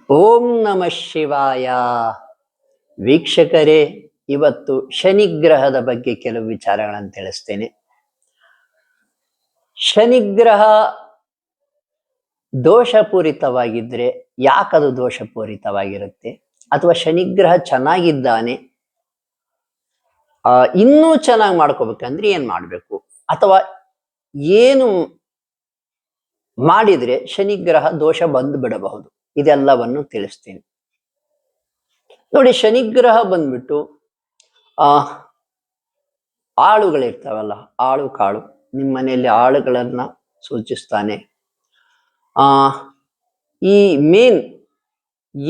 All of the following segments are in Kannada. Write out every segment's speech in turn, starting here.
ಓಂ ನಮಃ ಶಿವಾಯ. ವೀಕ್ಷಕರೇ, ಇವತ್ತು ಶನಿಗ್ರಹದ ಬಗ್ಗೆ ಕೆಲವು ವಿಚಾರಗಳನ್ನು ತಿಳಿಸ್ತೇನೆ. ಶನಿಗ್ರಹ ದೋಷಪೂರಿತವಾಗಿದ್ರೆ ಯಾಕದು ದೋಷಪೂರಿತವಾಗಿರುತ್ತೆ, ಅಥವಾ ಶನಿಗ್ರಹ ಚೆನ್ನಾಗಿದ್ದಾನೆ, ಇನ್ನೂ ಚೆನ್ನಾಗಿ ಮಾಡ್ಕೋಬೇಕಂದ್ರೆ ಏನ್ ಮಾಡ್ಬೇಕು, ಅಥವಾ ಏನು ಮಾಡಿದ್ರೆ ಶನಿಗ್ರಹ ದೋಷ ಬಂದು ಬಿಡಬಹುದು, ಇದೆಲ್ಲವನ್ನು ತಿಳಿಸ್ತೀನಿ. ನೋಡಿ, ಶನಿಗ್ರಹ ಬಂದ್ಬಿಟ್ಟು ಆಳುಗಳಿರ್ತಾವಲ್ಲ, ಆಳು ಕಾಳು, ನಿಮ್ಮ ಮನೆಯಲ್ಲಿ ಆಳುಗಳನ್ನ ಸೂಚಿಸ್ತಾನೆ. ಈ ಮೇನ್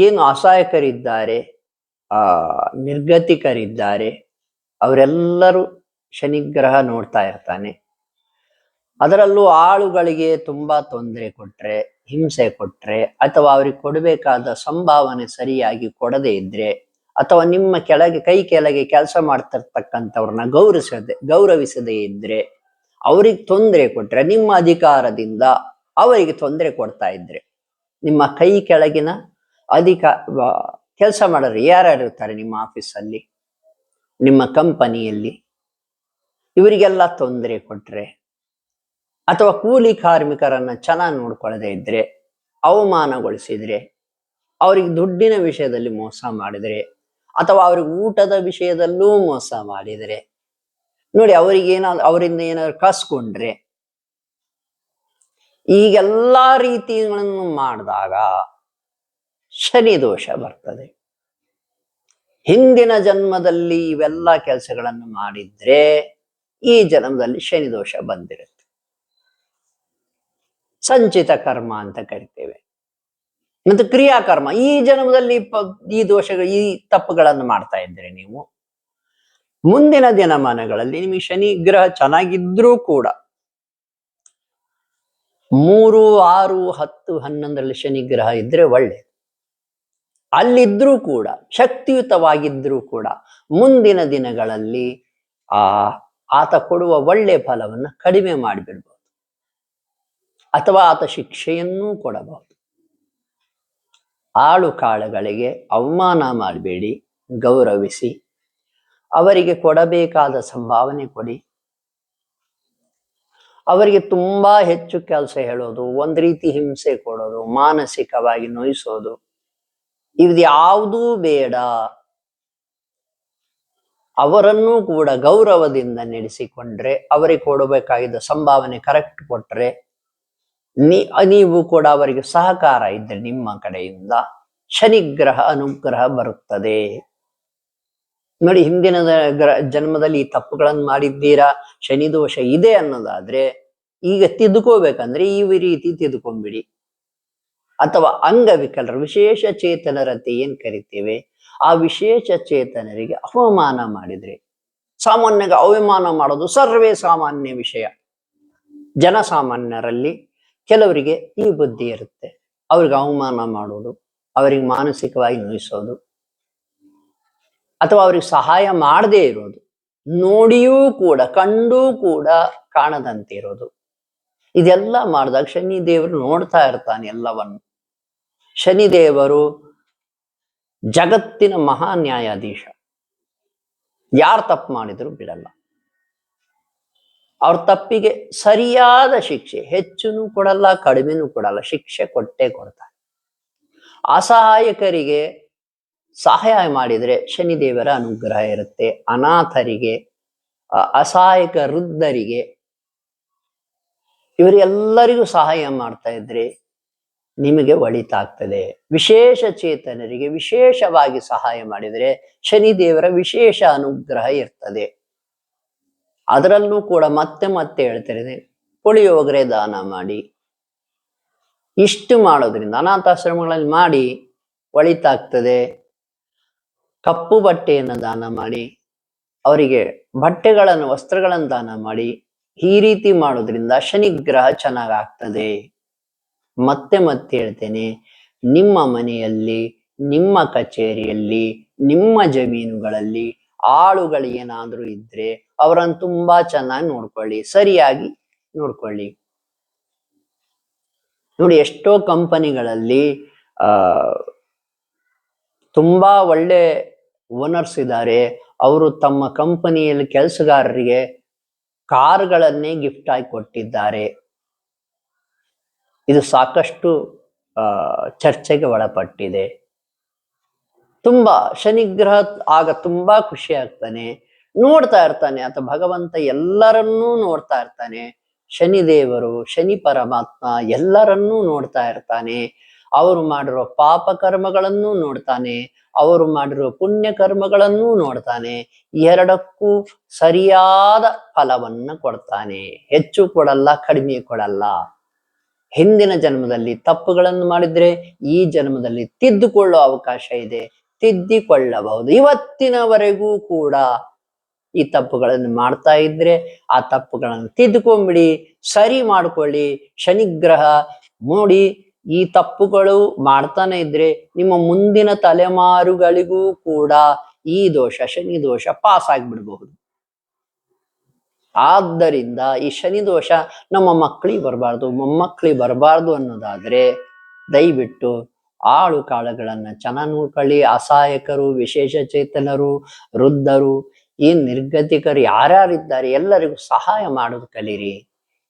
ಏನು ಅಸಹಾಯಕರಿದ್ದಾರೆ, ನಿರ್ಗತಿಕರಿದ್ದಾರೆ, ಅವರೆಲ್ಲರೂ ಶನಿಗ್ರಹ ನೋಡ್ತಾ ಇರ್ತಾನೆ. ಅದರಲ್ಲೂ ಆಳುಗಳಿಗೆ ತುಂಬಾ ತೊಂದರೆ ಕೊಟ್ರೆ, ಹಿಂಸೆ ಕೊಟ್ರೆ, ಅಥವಾ ಅವ್ರಿಗೆ ಕೊಡಬೇಕಾದ ಸಂಭಾವನೆ ಸರಿಯಾಗಿ ಕೊಡದೇ ಇದ್ರೆ, ಅಥವಾ ನಿಮ್ಮ ಕೈ ಕೆಳಗೆ ಕೆಲಸ ಮಾಡ್ತಿರ್ತಕ್ಕಂಥವ್ರನ್ನ ಗೌರವಿಸದೇ ಇದ್ರೆ, ಅವ್ರಿಗೆ ತೊಂದರೆ ಕೊಟ್ರೆ, ನಿಮ್ಮ ಅಧಿಕಾರದಿಂದ ಅವರಿಗೆ ತೊಂದರೆ ಕೊಡ್ತಾ ಇದ್ರೆ, ನಿಮ್ಮ ಕೈ ಕೆಳಗಿನ ಕೆಲಸ ಮಾಡೋರು ಯಾರ್ಯಾರು ಇರ್ತಾರೆ ನಿಮ್ಮ ಆಫೀಸಲ್ಲಿ, ನಿಮ್ಮ ಕಂಪನಿಯಲ್ಲಿ, ಇವರಿಗೆಲ್ಲ ತೊಂದರೆ ಕೊಟ್ರೆ, ಅಥವಾ ಕೂಲಿ ಕಾರ್ಮಿಕರನ್ನ ಚೆನ್ನಾಗಿ ನೋಡ್ಕೊಳ್ಳದೆ ಇದ್ರೆ, ಅವಮಾನಗೊಳಿಸಿದ್ರೆ, ಅವ್ರಿಗೆ ದುಡ್ಡಿನ ವಿಷಯದಲ್ಲಿ ಮೋಸ ಮಾಡಿದ್ರೆ, ಅಥವಾ ಅವ್ರಿಗೆ ಊಟದ ವಿಷಯದಲ್ಲೂ ಮೋಸ ಮಾಡಿದರೆ, ನೋಡಿ, ಅವರಿಂದ ಏನಾದ್ರು ಕಸ್ಕೊಂಡ್ರೆ, ಈಗೆಲ್ಲಾ ರೀತಿಗಳನ್ನು ಮಾಡಿದಾಗ ಶನಿ ದೋಷ ಬರ್ತದೆ. ಹಿಂದಿನ ಜನ್ಮದಲ್ಲಿ ಇವೆಲ್ಲ ಕೆಲಸಗಳನ್ನು ಮಾಡಿದ್ರೆ ಈ ಜನ್ಮದಲ್ಲಿ ಶನಿ ದೋಷ ಬಂದಿರುತ್ತೆ. ಸಂಚಿತ ಕರ್ಮ ಅಂತ ಕರಿತೇವೆ. ಮತ್ತು ಕ್ರಿಯಾಕರ್ಮ, ಈ ಜನ್ಮದಲ್ಲಿ ಈ ಈ ತಪ್ಪುಗಳನ್ನು ಮಾಡ್ತಾ ಇದ್ರೆ ನೀವು ಮುಂದಿನ ದಿನಮಾನಗಳಲ್ಲಿ ನಿಮಗೆ ಶನಿ ಗ್ರಹ ಚೆನ್ನಾಗಿದ್ರೂ ಕೂಡ 3, 6, 10, 11ರಲ್ಲಿ ಶನಿ ಗ್ರಹ ಇದ್ರೆ ಒಳ್ಳೆ, ಅಲ್ಲಿದ್ರೂ ಕೂಡ ಶಕ್ತಿಯುತವಾಗಿದ್ರೂ ಕೂಡ ಮುಂದಿನ ದಿನಗಳಲ್ಲಿ ಆತ ಕೊಡುವ ಒಳ್ಳೆ ಫಲವನ್ನು ಕಡಿಮೆ ಮಾಡಿಬಿಡ್ಬಹುದು, ಅಥವಾ ಆತ ಶಿಕ್ಷೆಯನ್ನೂ ಕೊಡಬಹುದು. ಆಳು ಕಾಳುಗಳಿಗೆ ಅವಮಾನ ಮಾಡಬೇಡಿ, ಗೌರವಿಸಿ, ಅವರಿಗೆ ಕೊಡಬೇಕಾದ ಸಂಭಾವನೆ ಕೊಡಿ. ಅವರಿಗೆ ತುಂಬಾ ಹೆಚ್ಚು ಕೆಲಸ ಹೇಳೋದು, ಒಂದ್ ರೀತಿ ಹಿಂಸೆ ಕೊಡೋದು, ಮಾನಸಿಕವಾಗಿ ನೋಯಿಸೋದು, ಇದು ಯಾವುದೂ ಬೇಡ. ಅವರನ್ನೂ ಕೂಡ ಗೌರವದಿಂದ ನಡೆಸಿಕೊಂಡ್ರೆ, ಅವರಿಗೆ ಕೊಡಬೇಕಾಗಿದ್ದ ಸಂಭಾವನೆ ಕರೆಕ್ಟ್ ಕೊಟ್ರೆ, ನೀವು ಕೂಡ ಅವರಿಗೆ ಸಹಕಾರ ಇದ್ರೆ ನಿಮ್ಮ ಕಡೆಯಿಂದ ಶನಿಗ್ರಹ ಅನುಗ್ರಹ ಬರುತ್ತದೆ. ನೋಡಿ, ಹಿಂದಿನ ಜನ್ಮದಲ್ಲಿ ಈ ತಪ್ಪುಗಳನ್ನು ಮಾಡಿದ್ದೀರಾ, ಶನಿ ದೋಷ ಇದೆ ಅನ್ನೋದಾದ್ರೆ ಈಗ ತಿದ್ದುಕೋಬೇಕಂದ್ರೆ ಈ ರೀತಿ ತಿದ್ದುಕೊಂಡ್ಬಿಡಿ. ಅಥವಾ ಅಂಗವಿಕಲರು, ವಿಶೇಷ ಚೇತನರಂತೆ ಏನ್ ಕರಿತೇವೆ, ಆ ವಿಶೇಷ ಚೇತನರಿಗೆ ಅವಮಾನ ಮಾಡಿದ್ರೆ, ಸಾಮಾನ್ಯವಾಗಿ ಅವಮಾನ ಮಾಡೋದು ಸರ್ವೇ ಸಾಮಾನ್ಯ ವಿಷಯ. ಜನಸಾಮಾನ್ಯರಲ್ಲಿ ಕೆಲವರಿಗೆ ಈ ಬುದ್ಧಿ ಇರುತ್ತೆ, ಅವ್ರಿಗೆ ಅವಮಾನ ಮಾಡೋದು, ಅವರಿಗೆ ಮಾನಸಿಕವಾಗಿ ನೋಯಿಸೋದು, ಅಥವಾ ಅವ್ರಿಗೆ ಸಹಾಯ ಮಾಡದೇ ಇರೋದು, ನೋಡಿಯೂ ಕೂಡ ಕಂಡೂ ಕೂಡ ಕಾಣದಂತೆ ಇರೋದು, ಇದೆಲ್ಲ ಮಾಡಿದಾಗ ಶನಿದೇವರು ನೋಡ್ತಾ ಇರ್ತಾನೆ ಎಲ್ಲವನ್ನು. ಶನಿದೇವರು ಜಗತ್ತಿನ ಮಹಾ ನ್ಯಾಯಾಧೀಶ, ಯಾರು ತಪ್ಪು ಮಾಡಿದ್ರು ಬಿಡಲ್ಲ. ಅವ್ರ ತಪ್ಪಿಗೆ ಸರಿಯಾದ ಶಿಕ್ಷೆ, ಹೆಚ್ಚುನೂ ಕೊಡಲ್ಲ, ಕಡಿಮೆನೂ ಕೊಡಲ್ಲ, ಶಿಕ್ಷೆ ಕೊಟ್ಟೇ ಕೊಡ್ತಾರೆ. ಅಸಹಾಯಕರಿಗೆ ಸಹಾಯ ಮಾಡಿದ್ರೆ ಶನಿದೇವರ ಅನುಗ್ರಹ ಇರುತ್ತೆ. ಅನಾಥರಿಗೆ, ಅಸಹಾಯಕ ವೃದ್ಧರಿಗೆ, ಇವರೆಲ್ಲರಿಗೂ ಸಹಾಯ ಮಾಡ್ತಾ ಇದ್ರೆ ನಿಮಗೆ ಒಳಿತಾಗ್ತದೆ. ವಿಶೇಷ ಚೇತನರಿಗೆ ವಿಶೇಷವಾಗಿ ಸಹಾಯ ಮಾಡಿದರೆ ಶನಿದೇವರ ವಿಶೇಷ ಅನುಗ್ರಹ ಇರ್ತದೆ. ಅದರಲ್ಲೂ ಕೂಡ ಮತ್ತೆ ಮತ್ತೆ ಹೇಳ್ತಿದ್ದೇನೆ, ಪುಳಿಯೋಗರೆ ದಾನ ಮಾಡಿ. ಇಷ್ಟು ಮಾಡೋದ್ರಿಂದ ಅನಾಥಾಶ್ರಮಗಳಲ್ಲಿ ಮಾಡಿ ಒಳಿತಾಗ್ತದೆ. ಕಪ್ಪು ಬಟ್ಟೆಯನ್ನು ದಾನ ಮಾಡಿ, ಅವರಿಗೆ ಬಟ್ಟೆಗಳನ್ನು, ವಸ್ತ್ರಗಳನ್ನು ದಾನ ಮಾಡಿ. ಈ ರೀತಿ ಮಾಡೋದ್ರಿಂದ ಶನಿಗ್ರಹ ಚೆನ್ನಾಗಾಗ್ತದೆ. ಮತ್ತೆ ಮತ್ತೆ ಹೇಳ್ತೇನೆ, ನಿಮ್ಮ ಮನೆಯಲ್ಲಿ, ನಿಮ್ಮ ಕಚೇರಿಯಲ್ಲಿ, ನಿಮ್ಮ ಜಮೀನುಗಳಲ್ಲಿ ಆಳುಗಳು ಏನಾದ್ರೂ ಇದ್ರೆ ಅವರನ್ನು ತುಂಬಾ ಚೆನ್ನಾಗಿ ನೋಡ್ಕೊಳ್ಳಿ, ಸರಿಯಾಗಿ ನೋಡ್ಕೊಳ್ಳಿ. ನೋಡಿ, ಎಷ್ಟೋ ಕಂಪನಿಗಳಲ್ಲಿ ತುಂಬಾ ಒಳ್ಳೆ ಓನರ್ಸ್ ಇದ್ದಾರೆ. ಅವರು ತಮ್ಮ ಕಂಪನಿಯಲ್ಲಿ ಕೆಲಸಗಾರರಿಗೆ ಕಾರುಗಳನ್ನೇ ಗಿಫ್ಟ್ ಆಗಿ ಕೊಟ್ಟಿದ್ದಾರೆ. ಇದು ಸಾಕಷ್ಟು ಚರ್ಚೆಗೆ ಒಳಪಟ್ಟಿದೆ. ತುಂಬಾ ಶನಿಗ್ರಹ ಆಗ ತುಂಬಾ ಖುಷಿ ಆಗ್ತಾನೆ, ನೋಡ್ತಾ ಇರ್ತಾನೆ ಆತ ಭಗವಂತ ಎಲ್ಲರನ್ನೂ ನೋಡ್ತಾ ಇರ್ತಾನೆ. ಶನಿದೇವರು, ಶನಿ ಪರಮಾತ್ಮ ಎಲ್ಲರನ್ನೂ ನೋಡ್ತಾ ಇರ್ತಾನೆ. ಅವರು ಮಾಡಿರೋ ಪಾಪ ಕರ್ಮಗಳನ್ನು ನೋಡ್ತಾನೆ, ಅವರು ಮಾಡಿರೋ ಪುಣ್ಯ ಕರ್ಮಗಳನ್ನೂ ನೋಡ್ತಾನೆ. ಎರಡಕ್ಕೂ ಸರಿಯಾದ ಫಲವನ್ನ ಕೊಡ್ತಾನೆ. ಹೆಚ್ಚು ಕೊಡಲ್ಲ, ಕಡಿಮೆ ಕೊಡಲ್ಲ. ಹಿಂದಿನ ಜನ್ಮದಲ್ಲಿ ತಪ್ಪುಗಳನ್ನು ಮಾಡಿದ್ರೆ ಈ ಜನ್ಮದಲ್ಲಿ ತಿದ್ದುಕೊಳ್ಳೋ ಅವಕಾಶ ಇದೆ, ತಿದ್ದಿಕೊಳ್ಳಬಹುದು. ಇವತ್ತಿನವರೆಗೂ ಕೂಡ ಈ ತಪ್ಪುಗಳನ್ನು ಮಾಡ್ತಾ ಇದ್ರೆ ಆ ತಪ್ಪುಗಳನ್ನು ತಿದ್ದುಕೊಂಬಿಡಿ, ಸರಿ ಮಾಡ್ಕೊಳ್ಳಿ. ಶನಿಗ್ರಹ ನೋಡಿ, ಈ ತಪ್ಪುಗಳು ಮಾಡ್ತಾನೆ ಇದ್ರೆ ನಿಮ್ಮ ಮುಂದಿನ ತಲೆಮಾರುಗಳಿಗೂ ಕೂಡ ಈ ದೋಷ, ಶನಿ ದೋಷ ಪಾಸ್ ಆಗ್ಬಿಡ್ಬಹುದು. ಆದ್ದರಿಂದ ಈ ಶನಿ ದೋಷ ನಮ್ಮ ಮಕ್ಕಳಿಗೆ ಬರಬಾರ್ದು, ಮೊಮ್ಮಕ್ಕಳಿಗೆ ಬರಬಾರ್ದು ಅನ್ನೋದಾದ್ರೆ ದಯವಿಟ್ಟು ಆಳು ಕಾಳುಗಳನ್ನ ಚೆನ್ನಾಗಿ ನೋಡ್ಕೊಳ್ಳಿ. ಅಸಹಾಯಕರು, ವಿಶೇಷ ಚೇತನರು, ವೃದ್ಧರು, ಈ ನಿರ್ಗತಿಕರು ಯಾರ್ಯಾರಿದ್ದಾರೆ ಎಲ್ಲರಿಗೂ ಸಹಾಯ ಮಾಡೋದು ಕಲೀರಿ.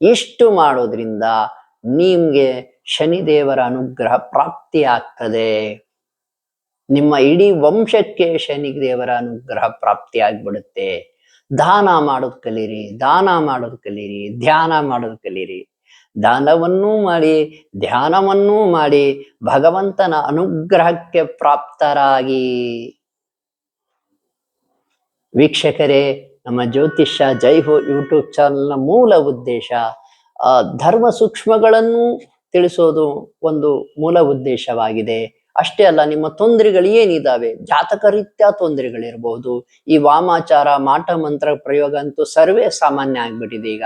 ಇಷ್ಟು ಮಾಡೋದ್ರಿಂದ ನಿಮ್ಗೆ ಶನಿದೇವರ ಅನುಗ್ರಹ ಪ್ರಾಪ್ತಿ ಆಗ್ತದೆ. ನಿಮ್ಮ ಇಡೀ ವಂಶಕ್ಕೆ ಶನಿದೇವರ ಅನುಗ್ರಹ ಪ್ರಾಪ್ತಿ ಆಗ್ಬಿಡುತ್ತೆ. ದಾನ ಮಾಡೋದು ಕಲೀರಿ, ದಾನ ಮಾಡೋದು ಕಲೀರಿ, ಧ್ಯಾನ ಮಾಡೋದು ಕಲೀರಿ. ದಾನವನ್ನೂ ಮಾಡಿ, ಧ್ಯಾನವನ್ನೂ ಮಾಡಿ, ಭಗವಂತನ ಅನುಗ್ರಹಕ್ಕೆ ಪ್ರಾಪ್ತರಾಗಿ. ವೀಕ್ಷಕರೇ, ನಮ್ಮ ಜ್ಯೋತಿಷ್ಯ ಜೈ ಹೋ ಯೂಟ್ಯೂಬ್ ಚಾನಲ್ನ ಮೂಲ ಉದ್ದೇಶ ಧರ್ಮ ಸೂಕ್ಷ್ಮಗಳನ್ನು ತಿಳಿಸೋದು ಒಂದು ಮೂಲ ಉದ್ದೇಶವಾಗಿದೆ. ಅಷ್ಟೇ ಅಲ್ಲ, ನಿಮ್ಮ ತೊಂದರೆಗಳು ಏನಿದಾವೆ, ಜಾತಕ ರೀತ್ಯ ತೊಂದರೆಗಳಿರ್ಬೋದು. ಈ ವಾಮಾಚಾರ, ಮಾಟ ಮಂತ್ರ ಪ್ರಯೋಗ ಅಂತೂ ಸರ್ವೇ ಸಾಮಾನ್ಯ ಆಗ್ಬಿಟ್ಟಿದೆ. ಈಗ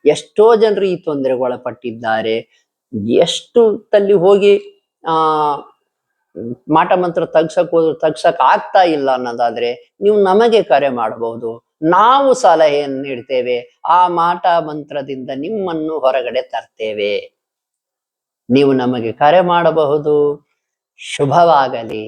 ಎಷ್ಟೋ ಜನರು ಈ ತೊಂದರೆಗೆ ಒಳಪಟ್ಟಿದ್ದಾರೆ. ಎಷ್ಟು ತಲ್ಲಿ ಹೋಗಿ ಮಾಟ ಮಂತ್ರ ತಗ್ಸಕ್ ಆಗ್ತಾ ಇಲ್ಲ ಅನ್ನೋದಾದ್ರೆ ನೀವು ನಮಗೆ ಕರೆ ಮಾಡಬಹುದು. ನಾವು ಸಲಹೆಯನ್ನು ನೀಡ್ತೇವೆ. ಆ ಮಾಟ ಮಂತ್ರದಿಂದ ನಿಮ್ಮನ್ನು ಹೊರಗಡೆ ತರ್ತೇವೆ. ನೀವು ನಮಗೆ ಕರೆ ಮಾಡಬಹುದು. ಶುಭವಾಗಲಿ.